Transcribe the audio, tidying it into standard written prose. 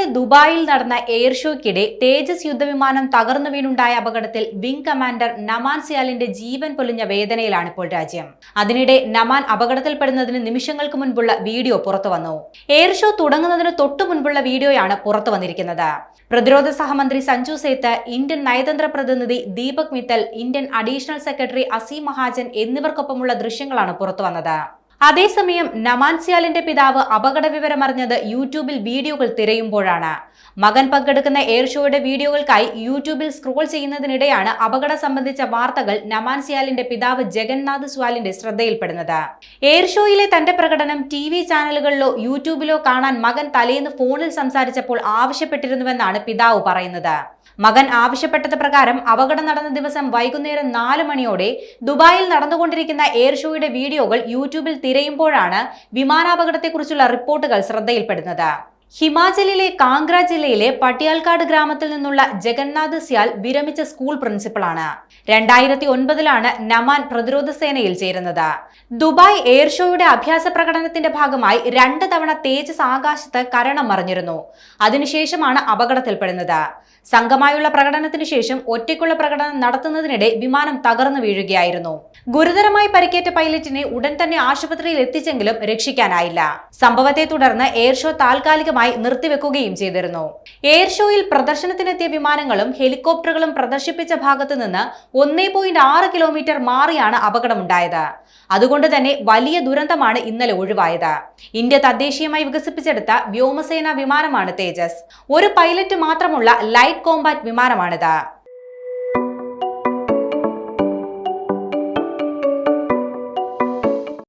ഇന്നലെ ദുബായിൽ നടന്ന എയർ ഷോയ്ക്കിടെ തേജസ് യുദ്ധവിമാനം തകർന്നു വീണുണ്ടായ അപകടത്തിൽ വിംഗ് കമാൻഡർ നമാൻ സിയാലിന്റെ ജീവൻ പൊലിഞ്ഞ വേദനയിലാണ് ഇപ്പോൾ രാജ്യം. അതിനിടെ നമാൻ അപകടത്തിൽപ്പെടുന്നതിന് നിമിഷങ്ങൾക്ക് മുൻപുള്ള വീഡിയോ പുറത്തുവന്നു. എയർ ഷോ തുടങ്ങുന്നതിന് തൊട്ടു മുൻപുള്ള വീഡിയോയാണ് പുറത്തു വന്നിരിക്കുന്നത്. പ്രതിരോധ സഹമന്ത്രി സഞ്ജു സേത്ത്, ഇന്ത്യൻ നയതന്ത്ര പ്രതിനിധി Deepak Mittal, Indian additional secretary Aseem Mahajan എന്നിവർക്കൊപ്പമുള്ള ദൃശ്യങ്ങളാണ് പുറത്തുവന്നത്. അതേസമയം നമാൻ സിയാലിന്റെ പിതാവ് അപകട വിവരമറിഞ്ഞത് യൂട്യൂബിൽ വീഡിയോകൾ തിരയുമ്പോഴാണ്. മകൻ പങ്കെടുക്കുന്ന എയർ ഷോയുടെ വീഡിയോകൾക്കായി യൂട്യൂബിൽ സ്ക്രോൾ ചെയ്യുന്നതിനിടെയാണ് അപകടം സംബന്ധിച്ച വാർത്തകൾ നമാൻ സിയാലിന്റെ പിതാവ് ജഗന്നാഥ് സ്വാലിന്റെ ശ്രദ്ധയിൽപ്പെടുന്നത്. എയർ ഷോയിലെ തന്റെ പ്രകടനം TV ചാനലുകളിലോ യൂട്യൂബിലോ കാണാൻ മകൻ തലേന്ന് ഫോണിൽ സംസാരിച്ചപ്പോൾ ആവശ്യപ്പെട്ടിരുന്നുവെന്നാണ് പിതാവ് പറയുന്നത്. മകൻ ആവശ്യപ്പെട്ടത് പ്രകാരം അപകടം നടന്ന ദിവസം വൈകുന്നേരം 4 മണിയോടെ ദുബായിൽ നടന്നുകൊണ്ടിരിക്കുന്ന എയർ ഷോയുടെ വീഡിയോകൾ യൂട്യൂബിൽ തിരയുമ്പോഴാണ് വിമാനാപകടത്തെക്കുറിച്ചുള്ള റിപ്പോർട്ടുകൾ ശ്രദ്ധയിൽപ്പെടുന്നത്. ഹിമാചലിലെ കാംഗ്ര ജില്ലയിലെ പട്ടിയാൽക്കാട് ഗ്രാമത്തിൽ നിന്നുള്ള ജഗന്നാഥ് സ്യാൽ വിരമിച്ച സ്കൂൾ പ്രിൻസിപ്പളാണ്. 2009 നമാൻ പ്രതിരോധ സേനയിൽ ചേരുന്നത്. ദുബായ് എയർ ഷോയുടെ അഭ്യാസ പ്രകടനത്തിന്റെ ഭാഗമായി 2 തവണ തേജസ് ആകാശത്ത് കരണം മറിഞ്ഞിരുന്നു. അതിനുശേഷമാണ് അപകടത്തിൽപ്പെടുന്നത്. സംഘമായുള്ള പ്രകടനത്തിന് ശേഷം ഒറ്റയ്ക്കുള്ള പ്രകടനം നടത്തുന്നതിനിടെ വിമാനം തകർന്നു വീഴുകയായിരുന്നു. ഗുരുതരമായി പരിക്കേറ്റ പൈലറ്റിനെ ഉടൻ തന്നെ ആശുപത്രിയിൽ എത്തിച്ചെങ്കിലും രക്ഷിക്കാനായില്ല. സംഭവത്തെ തുടർന്ന് എയർ ഷോ താൽക്കാലികമായി നിർത്തിവെക്കുകയും ചെയ്തിരുന്നു. എയർ ഷോയിൽ പ്രദർശനത്തിനെത്തിയ വിമാനങ്ങളും ഹെലികോപ്റ്ററുകളും പ്രദർശിപ്പിച്ച ഭാഗത്ത് നിന്ന് 1.6 കിലോമീറ്റർ മാറിയാണ് അപകടമുണ്ടായത്. അതുകൊണ്ട് തന്നെ വലിയ ദുരന്തമാണ് ഇന്നലെ ഒഴിവായത്. ഇന്ത്യ തദ്ദേശീയമായി വികസിപ്പിച്ചെടുത്ത വ്യോമസേനാ വിമാനമാണ് തേജസ്. ഒരു പൈലറ്റ് മാത്രമുള്ള ലൈറ്റ് കോംബാറ്റ് വിമാനമാണിത്.